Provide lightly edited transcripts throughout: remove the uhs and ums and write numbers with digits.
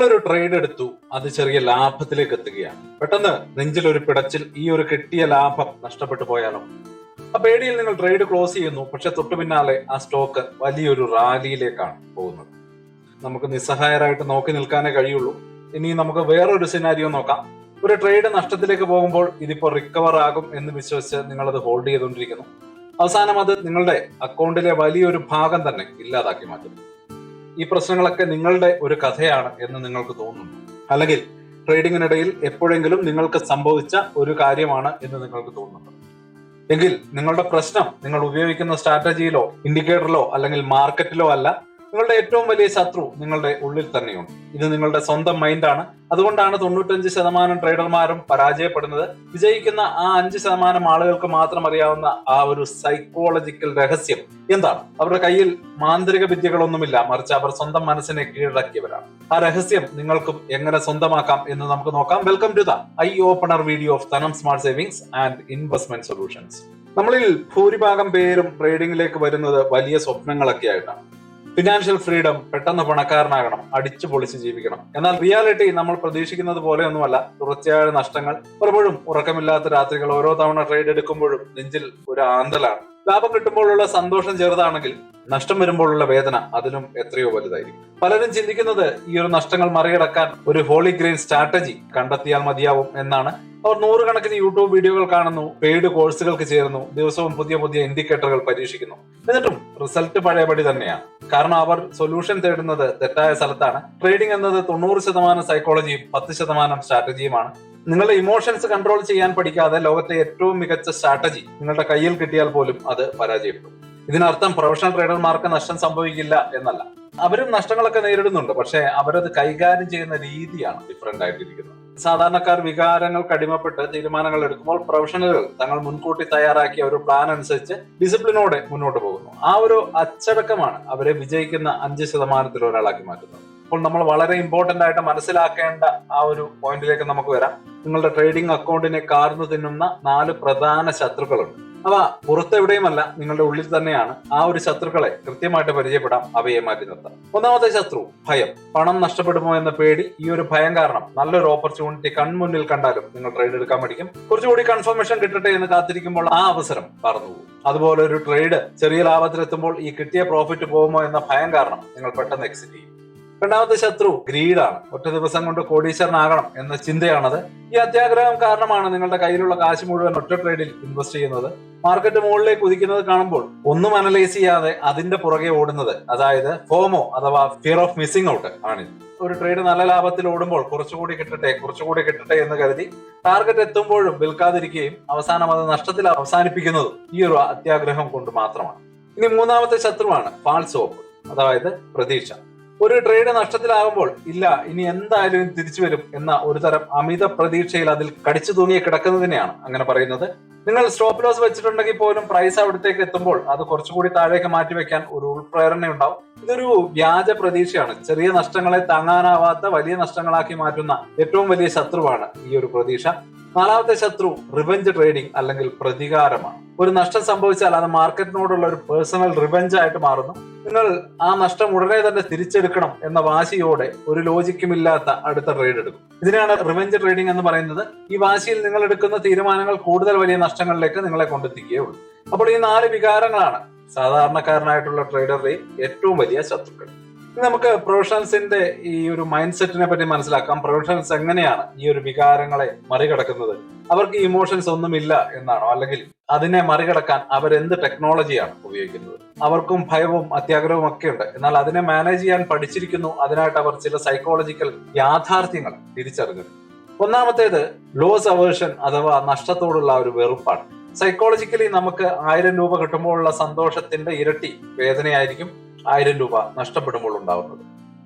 നിങ്ങളൊരു ട്രേഡ് എടുത്തു, അത് ചെറിയ ലാഭത്തിലേക്ക് എത്തുകയാണ്. പെട്ടെന്ന് നെഞ്ചിലൊരു പിടച്ചിൽ, ഈ ഒരു കിട്ടിയ ലാഭം നഷ്ടപ്പെട്ടു പോയാലോ? ആ പേടിയിൽ നിങ്ങൾ ട്രേഡ് ക്ലോസ് ചെയ്യുന്നു. പക്ഷെ തൊട്ടു പിന്നാലെ ആ സ്റ്റോക്ക് വലിയൊരു റാലിയിലേക്കാണ് പോകുന്നത്. നമുക്ക് നിസ്സഹായരായിട്ട് നോക്കി നിൽക്കാനേ കഴിയുള്ളൂ. ഇനി നമുക്ക് വേറൊരു സിനാരിയോ നോക്കാം. ഒരു ട്രേഡ് നഷ്ടത്തിലേക്ക് പോകുമ്പോൾ ഇതിപ്പോ റിക്കവർ ആകും എന്ന് വിശ്വസിച്ച് നിങ്ങൾ അത് ഹോൾഡ് ചെയ്തുകൊണ്ടിരിക്കുന്നു. അവസാനം അത് നിങ്ങളുടെ അക്കൗണ്ടിലെ വലിയൊരു ഭാഗം തന്നെ ഇല്ലാതാക്കി മാറ്റുന്നു. ഈ പ്രശ്നങ്ങളൊക്കെ നിങ്ങളുടെ ഒരു കഥയാണ് എന്ന് നിങ്ങൾക്ക് തോന്നുന്നു, അല്ലെങ്കിൽ ട്രേഡിങ്ങിനിടയിൽ എപ്പോഴെങ്കിലും നിങ്ങൾക്ക് സംഭവിച്ച ഒരു കാര്യമാണ് എന്ന് നിങ്ങൾക്ക് തോന്നുന്നു. എങ്കിൽ നിങ്ങളുടെ പ്രശ്നം നിങ്ങൾ ഉപയോഗിക്കുന്ന സ്ട്രാറ്റജിയിലോ ഇൻഡിക്കേറ്ററിലോ അല്ലെങ്കിൽ മാർക്കറ്റിലോ അല്ല. നിങ്ങളുടെ ഏറ്റവും വലിയ ശത്രു നിങ്ങളുടെ ഉള്ളിൽ തന്നെയുണ്ട്. ഇത് നിങ്ങളുടെ സ്വന്തം മൈൻഡാണ്. അതുകൊണ്ടാണ് 95% ട്രേഡർമാരും പരാജയപ്പെടുന്നത്. വിജയിക്കുന്ന ആ 5% ആളുകൾക്ക് മാത്രം അറിയാവുന്ന ആ ഒരു സൈക്കോളജിക്കൽ രഹസ്യം എന്താണ്? അവരുടെ കയ്യിൽ മാന്ത്രിക വിദ്യകളൊന്നുമില്ല, മറിച്ച് അവർ സ്വന്തം മനസ്സിനെ കീഴടക്കിയവരാണ്. ആ രഹസ്യം നിങ്ങൾക്കും എങ്ങനെ സ്വന്തമാക്കാം എന്ന് നമുക്ക് നോക്കാം. Welcome to the eye opener video of Thanam smart savings and investment solutions. നമ്മളിൽ ഭൂരിഭാഗം പേരും ട്രേഡിംഗിലേക്ക് വരുന്നത് വലിയ സ്വപ്നങ്ങളൊക്കെ ആയിട്ടാണ്. ഫിനാൻഷ്യൽ ഫ്രീഡം, പെട്ടെന്ന് പണക്കാരനാകണം, അടിച്ചു പൊളിച്ച് ജീവിക്കണം. എന്നാൽ റിയാലിറ്റി നമ്മൾ പ്രതീക്ഷിക്കുന്നത് പോലെയൊന്നുമല്ല. തുടർച്ചയായ നഷ്ടങ്ങൾ, പലപ്പോഴും ഉറക്കമില്ലാത്ത രാത്രികൾ, ഓരോ തവണ ട്രേഡ് എടുക്കുമ്പോഴും നെഞ്ചിൽ ഒരു ആന്തലാണ്. ലാഭം കിട്ടുമ്പോഴുള്ള സന്തോഷം ചെറുതാണെങ്കിൽ നഷ്ടം വരുമ്പോഴുള്ള വേദന അതിലും എത്രയോ വലുതായിരിക്കും. പലരും ചിന്തിക്കുന്നത് ഈ ഒരു നഷ്ടങ്ങൾ മറികടക്കാൻ ഒരു ഹോളി ഗ്രെയിൻ സ്ട്രാറ്റജി കണ്ടെത്തിയാൽ മതിയാവും എന്നാണ്. അവർ നൂറുകണക്കിന് യൂട്യൂബ് വീഡിയോകൾ കാണുന്നു, പെയ്ഡ് കോഴ്സുകൾക്ക് ചേരുന്നു, ദിവസവും പുതിയ പുതിയ ഇൻഡിക്കേറ്ററുകൾ പരീക്ഷിക്കുന്നു. എന്നിട്ടും റിസൾട്ട് പഴയപടി തന്നെയാണ്. കാരണം അവർ സൊല്യൂഷൻ തേടുന്നത് തെറ്റായ സ്ഥലത്താണ്. ട്രേഡിംഗ് എന്നത് 90% സൈക്കോളജിയും 10% സ്ട്രാറ്റജിയുമാണ്. നിങ്ങളുടെ ഇമോഷൻസ് കൺട്രോൾ ചെയ്യാൻ പഠിക്കാതെ ലോകത്തെ ഏറ്റവും മികച്ച സ്ട്രാറ്റജി നിങ്ങളുടെ കയ്യിൽ കിട്ടിയാൽ പോലും അത് പരാജയപ്പെടും. ഇതിനർത്ഥം പ്രൊഫഷണൽ ട്രേഡർമാർക്ക് നഷ്ടം സംഭവിക്കില്ല എന്നല്ല. അവരും നഷ്ടങ്ങളൊക്കെ നേരിടുന്നുണ്ട്, പക്ഷെ അവരത് കൈകാര്യം ചെയ്യുന്ന രീതിയാണ് ഡിഫറെന്റ് ആയിട്ടിരിക്കുന്നത്. സാധാരണക്കാർ വികാരങ്ങൾക്ക് അടിമപ്പെട്ട് തീരുമാനങ്ങൾ എടുക്കുമ്പോൾ പ്രൊഫഷണലുകൾ തങ്ങൾ മുൻകൂട്ടി തയ്യാറാക്കിയ ഒരു പ്ലാൻ അനുസരിച്ച് ഡിസിപ്ലിനോടെ മുന്നോട്ട് പോകുന്നു. ആ ഒരു അച്ചടക്കമാണ് അവരെ വിജയിക്കുന്ന 5% ഒരാളാക്കി മാറ്റുന്നത്. അപ്പോൾ നമ്മൾ വളരെ ഇമ്പോർട്ടന്റ് ആയിട്ട് മനസ്സിലാക്കേണ്ട ആ ഒരു പോയിന്റിലേക്ക് നമുക്ക് വരാം. നിങ്ങളുടെ ട്രേഡിംഗ് അക്കൗണ്ടിനെ കാർന്നു തിന്നുന്ന 4 പ്രധാന ശത്രുക്കളുണ്ട്. അവ പുറത്തെവിടെയുമല്ല, നിങ്ങളുടെ ഉള്ളിൽ തന്നെയാണ്. ആ ഒരു ശത്രുക്കളെ കൃത്യമായിട്ട് പരിചയപ്പെടാം, അവയെ മാറ്റി നിർത്താം. ഒന്നാമത്തെ ശത്രു ഭയം. പണം നഷ്ടപ്പെടുമോ എന്ന പേടി. ഈ ഒരു ഭയം കാരണം നല്ലൊരു ഓപ്പർച്യൂണിറ്റി കൺമുന്നിൽ കണ്ടാലും നിങ്ങൾ ട്രേഡ് എടുക്കാൻ പഠിക്കും. കുറച്ചുകൂടി കൺഫർമേഷൻ കിട്ടട്ടെ എന്ന് കാത്തിരിക്കുമ്പോൾ ആ അവസരം പറന്നുപോകും. അതുപോലെ ഒരു ട്രേഡ് ചെറിയ ലാഭത്തിലെത്തുമ്പോൾ ഈ കിട്ടിയ പ്രോഫിറ്റ് പോകുമോ എന്ന ഭയം കാരണം നിങ്ങൾ പെട്ടെന്ന് എക്സിറ്റ് ചെയ്യും. രണ്ടാമത്തെ ശത്രു ഗ്രീഡാണ്. ഒറ്റ ദിവസം കൊണ്ട് കോടീശ്വരനാകണം എന്ന ചിന്തയാണത്. ഈ അത്യാഗ്രഹം കാരണമാണ് നിങ്ങളുടെ കയ്യിലുള്ള കാശ് മുഴുവൻ ഒറ്റ ട്രേഡിൽ ഇൻവെസ്റ്റ് ചെയ്യുന്നത്. മാർക്കറ്റ് മുകളിലേക്ക് കുതിക്കുന്നത് കാണുമ്പോൾ ഒന്നും അനലൈസ് ചെയ്യാതെ അതിന്റെ പുറകെ ഓടുന്നത്, അതായത് ഫോമോ അഥവാ ഫിയർ ഓഫ് മിസ്സിംഗ് ഔട്ട് ആണിത്. ഒരു ട്രേഡ് നല്ല ലാഭത്തിൽ ഓടുമ്പോൾ കുറച്ചുകൂടി കിട്ടട്ടെ എന്ന് കരുതി ടാർഗറ്റ് എത്തുമ്പോഴും വിൽക്കാതിരിക്കുകയും അവസാനം അത് നഷ്ടത്തിൽ അവസാനിപ്പിക്കുന്നതും ഈ ഒരു അത്യാഗ്രഹം കൊണ്ട് മാത്രമാണ്. ഇനി മൂന്നാമത്തെ ശത്രുവാണ് ഫാൾസ് ഹോപ്പ്, അതായത് പ്രതീക്ഷ. ഒരു ട്രേഡ് നഷ്ടത്തിലാകുമ്പോൾ ഇല്ല, ഇനി എന്തായാലും തിരിച്ചു വരും എന്ന ഒരു തരം അമിത പ്രതീക്ഷയിൽ അതിൽ കടിച്ചു തൂങ്ങി കിടക്കുന്നതിനെയാണ് അങ്ങനെ പറയുന്നത്. നിങ്ങൾ സ്റ്റോപ്പ് ലോസ് വെച്ചിട്ടുണ്ടെങ്കിൽ പോലും പ്രൈസ് അവിടത്തേക്ക് എത്തുമ്പോൾ അത് കുറച്ചുകൂടി താഴേക്ക് മാറ്റിവെക്കാൻ ഒരു ഉൾപ്രേരണ ഉണ്ടാവും. ഇതൊരു വ്യാജ പ്രതീക്ഷയാണ്. ചെറിയ നഷ്ടങ്ങളെ താങ്ങാനാവാത്ത വലിയ നഷ്ടങ്ങളാക്കി മാറ്റുന്ന ഏറ്റവും വലിയ ശത്രുവാണ് ഈ ഒരു പ്രതീക്ഷ. നാലാമത്തെ ശത്രു റിവെഞ്ച് ട്രേഡിംഗ് അല്ലെങ്കിൽ പ്രതികാരമാണ്. ഒരു നഷ്ടം സംഭവിച്ചാൽ അത് മാർക്കറ്റിനോടുള്ള ഒരു പേഴ്സണൽ റിവെഞ്ച് ആയിട്ട് മാറുന്നു. നിങ്ങൾ ആ നഷ്ടം ഉടനെ തന്നെ തിരിച്ചെടുക്കണം എന്ന വാശിയോടെ ഒരു ലോജിക്കുമില്ലാത്ത അടുത്ത ട്രേഡ് എടുക്കും. ഇതിനാണ് റിവെഞ്ച് ട്രേഡിംഗ് എന്ന് പറയുന്നത്. ഈ വാശിയിൽ നിങ്ങൾ എടുക്കുന്ന തീരുമാനങ്ങൾ കൂടുതൽ വലിയ നഷ്ടങ്ങളിലേക്ക് നിങ്ങളെ കൊണ്ടെത്തിക്കുകയുള്ളൂ. അപ്പോൾ ഈ 4 വികാരങ്ങളാണ് സാധാരണക്കാരനായിട്ടുള്ള ട്രേഡറുടെ ഏറ്റവും വലിയ ശത്രുക്കൾ. നമുക്ക് പ്രൊഫഷണൽസിന്റെ ഈ ഒരു മൈൻഡ് സെറ്റിനെ പറ്റി മനസ്സിലാക്കാം. പ്രൊഫഷണൽസ് എങ്ങനെയാണ് ഈ ഒരു വികാരങ്ങളെ മറികടക്കുന്നത്? അവർക്ക് ഇമോഷൻസ് ഒന്നുമില്ല എന്നാണോ? അല്ലെങ്കിൽ അതിനെ മറികടക്കാൻ അവരെന്ത് ടെക്നോളജിയാണ് ഉപയോഗിക്കുന്നത്? അവർക്കും ഭയവും അത്യാഗ്രഹവും ഒക്കെ ഉണ്ട്, എന്നാൽ അതിനെ മാനേജ് ചെയ്യാൻ പഠിച്ചിരിക്കുന്നു. അതിനായിട്ട് അവർ ചില സൈക്കോളജിക്കൽ യാഥാർത്ഥ്യങ്ങൾ തിരിച്ചറിഞ്ഞു. ഒന്നാമത്തേത് ലോസ് അവേർഷൻ അഥവാ നഷ്ടത്തോടുള്ള ഒരു വെറുപ്പാണ്. സൈക്കോളജിക്കലി നമുക്ക് 1000 രൂപ കിട്ടുമ്പോഴുള്ള സന്തോഷത്തിന്റെ ഇരട്ടി വേദനയായിരിക്കും 1000 രൂപ നഷ്ടപ്പെടുമ്പോൾ ഉണ്ടാവുന്നത്.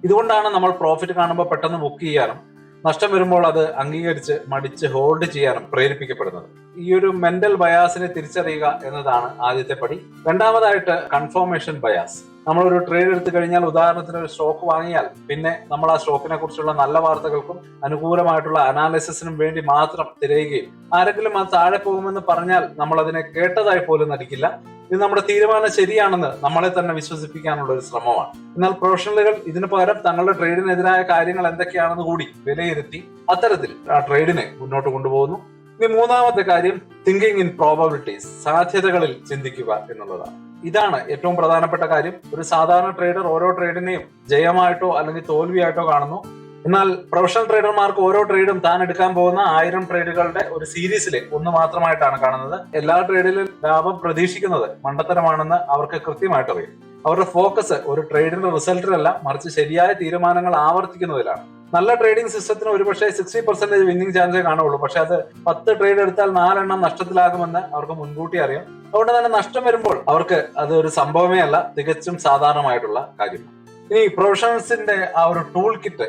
ഇതുകൊണ്ടാണ് നമ്മൾ പ്രോഫിറ്റ് കാണുമ്പോൾ പെട്ടെന്ന് ബുക്ക് ചെയ്യാനും നഷ്ടം വരുമ്പോൾ അത് അംഗീകരിച്ച് മടിച്ച് ഹോൾഡ് ചെയ്യാനും പ്രേരിപ്പിക്കപ്പെടുന്നത്. ഈ ഒരു മെന്റൽ ബയാസിനെ തിരിച്ചറിയുക എന്നതാണ് ആദ്യത്തെ പടി. രണ്ടാമതായിട്ട് കൺഫർമേഷൻ ബയാസ്. നമ്മളൊരു ട്രേഡ് എടുത്തു കഴിഞ്ഞാൽ, ഉദാഹരണത്തിന് ഒരു സ്റ്റോക്ക് വാങ്ങിയാൽ, പിന്നെ നമ്മൾ ആ സ്റ്റോക്കിനെ കുറിച്ചുള്ള നല്ല വാർത്തകൾക്കും അനുകൂലമായിട്ടുള്ള അനാലിസിസിനും വേണ്ടി മാത്രം തിരയുകയും ആരെങ്കിലും അത് താഴെ പോകുമെന്ന് പറഞ്ഞാൽ നമ്മൾ അതിനെ കേട്ടതായി പോലും നടിക്കില്ല. ഇത് നമ്മുടെ തീരുമാനം ശരിയാണെന്ന് നമ്മളെ തന്നെ വിശ്വസിപ്പിക്കാനുള്ള ഒരു ശ്രമമാണ്. എന്നാൽ പ്രൊഫഷണലുകൾ ഇതിനു പകരം തങ്ങളുടെ ട്രേഡിനെതിരായ കാര്യങ്ങൾ എന്തൊക്കെയാണെന്ന് കൂടി വിലയിരുത്തി അത്തരത്തിൽ ആ ട്രേഡിനെ മുന്നോട്ട് കൊണ്ടുപോകുന്നു. ഇനി മൂന്നാമത്തെ കാര്യം തിങ്കിങ് ഇൻ പ്രോബബിലിറ്റീസ്, സാധ്യതകളിൽ ചിന്തിക്കുക എന്നുള്ളതാണ്. ഇതാണ് ഏറ്റവും പ്രധാനപ്പെട്ട കാര്യം. ഒരു സാധാരണ ട്രേഡർ ഓരോ ട്രേഡിനെയും ജയമായിട്ടോ അല്ലെങ്കിൽ തോൽവിയായിട്ടോ കാണുന്നു. എന്നാൽ പ്രൊഫഷണൽ ട്രേഡർമാർക്ക് ഓരോ ട്രേഡും താൻ എടുക്കാൻ പോകുന്ന 1000 ട്രേഡുകളുടെ ഒരു സീരീസിലെ ഒന്ന് മാത്രമായിട്ടാണ് കാണുന്നത്. എല്ലാ ട്രേഡിലും ലാഭം പ്രതീക്ഷിക്കുന്നത് മണ്ടത്തരമാണെന്ന് അവർക്ക് കൃത്യമായിട്ട് അറിയാം. അവരുടെ ഫോക്കസ് ഒരു ട്രേഡിന്റെ റിസൾട്ടിലല്ല, മറിച്ച് ശരിയായ തീരുമാനങ്ങൾ ആവർത്തിക്കുന്നതിലാണ്. നല്ല ട്രേഡിംഗ് സിസ്റ്റത്തിന് ഒരുപക്ഷെ 60% വിന്നിംഗ് ചാൻസേ കാണുള്ളൂ. പക്ഷെ അത് 10 ട്രേഡ് എടുത്താൽ 4 എണ്ണം നഷ്ടത്തിലാകുമെന്ന് അവർക്ക് മുൻകൂട്ടി അറിയാം. അതുകൊണ്ട് തന്നെ നഷ്ടം വരുമ്പോൾ അവർക്ക് അത് ഒരു സംഭവമേ അല്ല, തികച്ചും സാധാരണമായിട്ടുള്ള കാര്യമാണ്. ഇനി പ്രൊഫഷണൽസിന്റെ ആ ഒരു ടൂൾ കിറ്റ്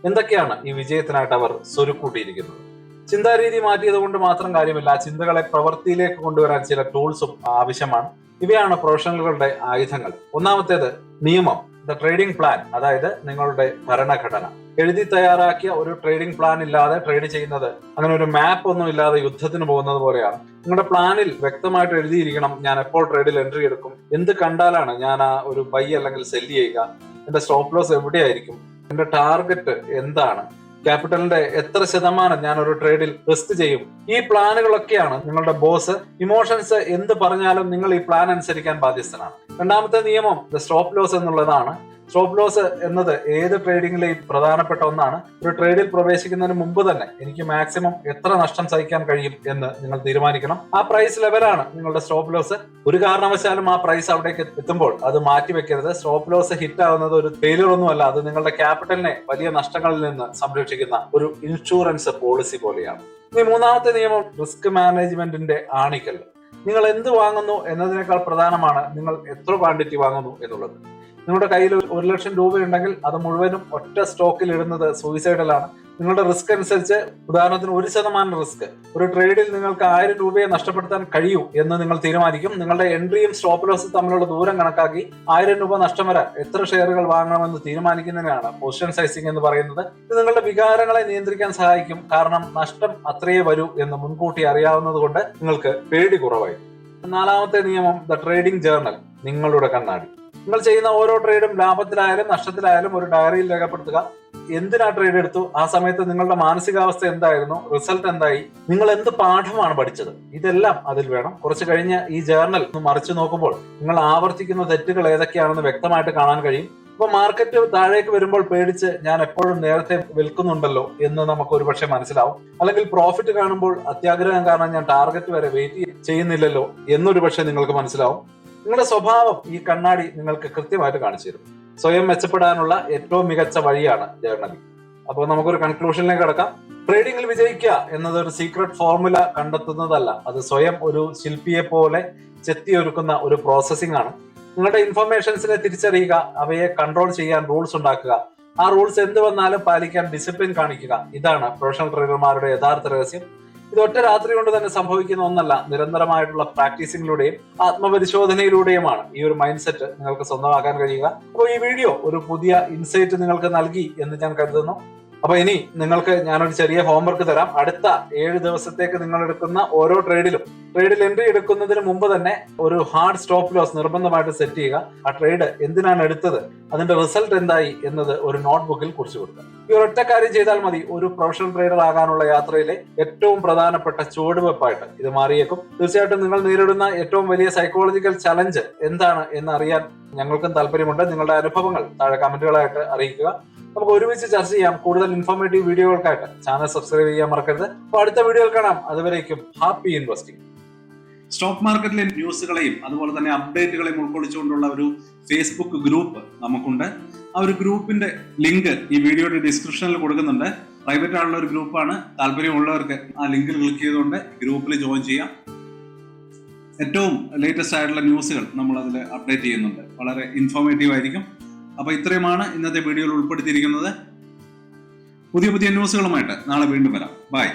എന്തൊക്കെയാണ് ഈ വിജയത്തിനായിട്ട് അവർ സ്വരുക്കൂട്ടിയിരിക്കുന്നത്? ചിന്താരീതി മാറ്റിയത് കൊണ്ട് മാത്രം കാര്യമില്ല, ആ ചിന്തകളെ പ്രവൃത്തിയിലേക്ക് കൊണ്ടുവരാൻ ചില ടൂൾസും ആവശ്യമാണ്. ഇവയാണ് പ്രൊഫഷണലുകളുടെ ആയുധങ്ങൾ. ഒന്നാമത്തേത് നിയമം, ദ ട്രേഡിംഗ് പ്ലാൻ, അതായത് നിങ്ങളുടെ ഭരണഘടന. എഴുതി തയ്യാറാക്കിയ ഒരു ട്രേഡിംഗ് പ്ലാൻ ഇല്ലാതെ ട്രേഡ് ചെയ്യുന്നത് അങ്ങനെ ഒരു മാപ്പ് ഒന്നും ഇല്ലാതെ യുദ്ധത്തിന് പോകുന്നത് പോലെയാണ്. നിങ്ങളുടെ പ്ലാനിൽ വ്യക്തമായിട്ട് എഴുതിയിരിക്കണം, ഞാൻ എപ്പോൾ ട്രേഡിൽ എൻട്രി എടുക്കും, എന്ത് കണ്ടാലാണ് ഞാൻ ആ ഒരു ബൈ അല്ലെങ്കിൽ സെല്ല് ചെയ്യുക, എന്റെ സ്റ്റോപ്പ് ലോസ് എവിടെയായിരിക്കും, എന്റെ ടാർഗറ്റ് എന്താണ്, ക്യാപിറ്റലിന്റെ എത്ര ശതമാനം ഞാൻ ഒരു ട്രേഡിൽ റിസ്ക് ചെയ്യും. ഈ പ്ലാനുകളൊക്കെയാണ് നിങ്ങളുടെ ബോസ്. ഇമോഷൻസ് എന്ത് പറഞ്ഞാലും നിങ്ങൾ ഈ പ്ലാൻ അനുസരിക്കാൻ ബാധ്യസ്ഥനാണ്. രണ്ടാമത്തെ നിയമം ദ സ്റ്റോപ്പ് ലോസ് എന്നുള്ളതാണ്. സ്റ്റോപ്പ് ലോസ് എന്നത് ഏത് ട്രേഡിംഗിലെയും പ്രധാനപ്പെട്ട ഒന്നാണ്. ഒരു ട്രേഡിൽ പ്രവേശിക്കുന്നതിന് മുമ്പ് തന്നെ എനിക്ക് മാക്സിമം എത്ര നഷ്ടം സഹിക്കാൻ കഴിയും എന്ന് നിങ്ങൾ തീരുമാനിക്കണം. ആ പ്രൈസ് ലെവലാണ് നിങ്ങളുടെ സ്റ്റോപ്പ് ലോസ്. ഒരു കാരണവശാലും ആ പ്രൈസ് അവിടേക്ക് എത്തുമ്പോൾ അത് മാറ്റിവെക്കരുത്. സ്റ്റോപ്പ് ലോസ് ഹിറ്റ് ആവുന്നത് ഒരു ഫെയിലിയർ ഒന്നുമല്ല, അത് നിങ്ങളുടെ ക്യാപിറ്റലിനെ വലിയ നഷ്ടങ്ങളിൽ നിന്ന് സംരക്ഷിക്കുന്ന ഒരു ഇൻഷുറൻസ് പോളിസി പോലെയാണ്. ഇനി മൂന്നാമത്തെ നിയമം റിസ്ക് മാനേജ്മെന്റിന്റെ ആണിക്കല്ല്. നിങ്ങൾ എന്ത് വാങ്ങുന്നു എന്നതിനേക്കാൾ പ്രധാനമാണ് നിങ്ങൾ എത്ര ക്വാണ്ടിറ്റി വാങ്ങുന്നു എന്നുള്ളത്. നിങ്ങളുടെ കയ്യിൽ 1,00,000 രൂപ ഉണ്ടെങ്കിൽ അത് മുഴുവനും ഒറ്റ സ്റ്റോക്കിൽ ഇടുന്നത് സൂയിസൈഡലാണ്. നിങ്ങളുടെ റിസ്ക് അനുസരിച്ച്, ഉദാഹരണത്തിന് 1% റിസ്ക്, ഒരു ട്രേഡിൽ നിങ്ങൾക്ക് 1000 രൂപയെ നഷ്ടപ്പെടുത്താൻ കഴിയൂ എന്ന് നിങ്ങൾ തീരുമാനിക്കും. നിങ്ങളുടെ എൻട്രിയും സ്റ്റോപ്പ് ലോസും തമ്മിലുള്ള ദൂരം കണക്കാക്കി 1000 രൂപ നഷ്ടം വരാൻ എത്ര ഷെയറുകൾ വാങ്ങണമെന്ന് തീരുമാനിക്കുന്നതിനാണ് പൊസിഷൻ സൈസിംഗ് എന്ന് പറയുന്നത്. ഇത് നിങ്ങളുടെ വികാരങ്ങളെ നിയന്ത്രിക്കാൻ സഹായിക്കും. കാരണം നഷ്ടം അത്രയേ വരൂ എന്ന് മുൻകൂട്ടി അറിയാവുന്നത് കൊണ്ട് നിങ്ങൾക്ക് പേടി കുറവായിരിക്കും. നാലാമത്തെ നിയമം ദ ട്രേഡിംഗ് ജേർണൽ, നിങ്ങളുടെ കണ്ണാടി. നിങ്ങൾ ചെയ്യുന്ന ഓരോ ട്രേഡും ലാഭത്തിലായാലും നഷ്ടത്തിലായാലും ഒരു ഡയറിയിൽ രേഖപ്പെടുത്തുക. എന്തിനാ ട്രേഡ് എടുത്തു, ആ സമയത്ത് നിങ്ങളുടെ മാനസികാവസ്ഥ എന്തായിരുന്നു, റിസൾട്ട് എന്തായി, നിങ്ങൾ എന്ത് പാഠമാണ് പഠിച്ചത്, ഇതെല്ലാം അതിൽ വേണം. കുറച്ച് കഴിഞ്ഞ് ഈ ജേർണൽ മറിച്ചു നോക്കുമ്പോൾ നിങ്ങൾ ആവർത്തിക്കുന്ന തെറ്റുകൾ ഏതൊക്കെയാണെന്ന് വ്യക്തമായിട്ട് കാണാൻ കഴിയും. അപ്പൊ മാർക്കറ്റ് താഴേക്ക് വരുമ്പോൾ പേടിച്ച് ഞാൻ എപ്പോഴും നേരത്തെ വിൽക്കുന്നുണ്ടല്ലോ എന്ന് നമുക്ക് ഒരുപക്ഷെ മനസ്സിലാവും. അല്ലെങ്കിൽ പ്രോഫിറ്റ് കാണുമ്പോൾ അത്യാഗ്രഹം കാരണം ഞാൻ ടാർഗറ്റ് വരെ വെയിറ്റ് ചെയ്യുന്നില്ലല്ലോ എന്നൊരു പക്ഷെ നിങ്ങൾക്ക് മനസ്സിലാവും. നിങ്ങളുടെ സ്വഭാവം ഈ കണ്ണാടി നിങ്ങൾക്ക് കൃത്യമായിട്ട് കാണിച്ചു തരും. സ്വയം മെച്ചപ്പെടാനുള്ള ഏറ്റവും മികച്ച വഴിയാണ് ജേർണലിംഗ്. അപ്പോൾ നമുക്കൊരു കൺക്ലൂഷനിലേക്ക് കടക്കാം. ട്രേഡിംഗിൽ വിജയിക്കുക എന്നത് ഒരു സീക്രട്ട് ഫോർമുല കണ്ടെത്തുന്നതല്ല, അത് സ്വയം ഒരു ശില്പിയെ പോലെ ചെത്തിയൊരുക്കുന്ന ഒരു പ്രോസസ്സിംഗ് ആണ്. നിങ്ങളുടെ ഇൻഫർമേഷൻസിനെ തിരിച്ചറിയുക, അവയെ കൺട്രോൾ ചെയ്യാൻ റൂൾസ് ഉണ്ടാക്കുക, ആ റൂൾസ് എന്ത് വന്നാലും പാലിക്കാൻ ഡിസിപ്ലിൻ കാണിക്കുക. ഇതാണ് പ്രൊഫഷണൽ ട്രേഡർമാരുടെ യഥാർത്ഥ രഹസ്യം. ഇത് ഒറ്റ രാത്രി കൊണ്ട് തന്നെ സംഭവിക്കുന്ന ഒന്നല്ല, നിരന്തരമായിട്ടുള്ള പ്രാക്ടീസിംഗിലൂടെയും ആത്മപരിശോധനയിലൂടെയുമാണ് ഈ ഒരു മൈൻഡ് സെറ്റ് നിങ്ങൾക്ക് സ്വന്തമാക്കാൻ കഴിയുക. അപ്പോൾ ഈ വീഡിയോ ഒരു പുതിയ ഇൻസൈറ്റ് നിങ്ങൾക്ക് നൽകി എന്ന് ഞാൻ കരുതുന്നു. അപ്പൊ ഇനി നിങ്ങൾക്ക് ഞാനൊരു ചെറിയ ഹോംവർക്ക് തരാം. അടുത്ത 7 ദിവസത്തേക്ക് നിങ്ങൾ എടുക്കുന്ന ഓരോ ട്രേഡിൽ എൻട്രി എടുക്കുന്നതിന് മുമ്പ് തന്നെ ഒരു ഹാർഡ് സ്റ്റോപ്പ് ലോസ് നിർബന്ധമായിട്ട് സെറ്റ് ചെയ്യുക. ആ ട്രേഡ് എന്തിനാണ് എടുത്തത്, അതിന്റെ റിസൾട്ട് എന്തായി എന്നത് ഒരു നോട്ട്ബുക്കിൽ കുറിച്ചു കൊടുക്കുക. ഈ ഒരൊറ്റ കാര്യം ചെയ്താൽ മതി ഒരു പ്രൊഫഷണൽ ട്രേഡർ ആകാനുള്ള യാത്രയിലെ ഏറ്റവും പ്രധാനപ്പെട്ട ചുവടുവെപ്പായിട്ട് ഇത് മാറിയേക്കും. തീർച്ചയായിട്ടും നിങ്ങൾ നേരിടുന്ന ഏറ്റവും വലിയ സൈക്കോളജിക്കൽ ചലഞ്ച് എന്താണ് എന്ന് അറിയാൻ ഞങ്ങൾക്കും താല്പര്യമുണ്ട്. നിങ്ങളുടെ അനുഭവങ്ങൾ താഴെ കമന്റുകളായിട്ട് അറിയിക്കുക. നമുക്ക് ഒരുമിച്ച് ചർച്ച ചെയ്യാം. കൂടുതൽ ഇൻഫോർമേറ്റീവ് വീഡിയോകൾക്കായിട്ട് ചാനൽ സബ്സ്ക്രൈബ് ചെയ്യാൻ മറക്കരുത്. അപ്പോൾ അടുത്ത വീഡിയോയിൽ കാണാം. അതുവരേക്കും ഹാപ്പി ഇൻവെസ്റ്റിംഗ്. സ്റ്റോക്ക് മാർക്കറ്റിലെ ന്യൂസുകളെയും അതുപോലെ തന്നെ അപ്ഡേറ്റുകളെയും ഉൾക്കൊള്ളിച്ചുകൊണ്ടുള്ള ഒരു ഫേസ്ബുക്ക് ഗ്രൂപ്പ് നമുക്കുണ്ട്. ആ ഒരു ഗ്രൂപ്പിന്റെ ലിങ്ക് ഈ വീഡിയോയുടെ ഡിസ്ക്രിപ്ഷനിൽ കൊടുക്കുന്നുണ്ട്. പ്രൈവറ്റ് ആയിട്ടുള്ള ഒരു ഗ്രൂപ്പാണ്. താല്പര്യമുള്ളവർക്ക് ആ ലിങ്കിൽ ക്ലിക്ക് ചെയ്തുകൊണ്ട് ഗ്രൂപ്പിൽ ജോയിൻ ചെയ്യാം. ഏറ്റവും ലേറ്റസ്റ്റ് ആയിട്ടുള്ള ന്യൂസുകൾ നമ്മൾ അതിൽ അപ്ഡേറ്റ് ചെയ്യുന്നുണ്ട്. വളരെ ഇൻഫോർമേറ്റീവ് ആയിരിക്കും. അപ്പൊ ഇത്രയുമാണ് ഇന്നത്തെ വീഡിയോയിൽ ഉൾപ്പെടുത്തിയിരിക്കുന്നത്. പുതിയ ന്യൂസുകളുമായിട്ട് നാളെ വീണ്ടും വരാം. ബൈ.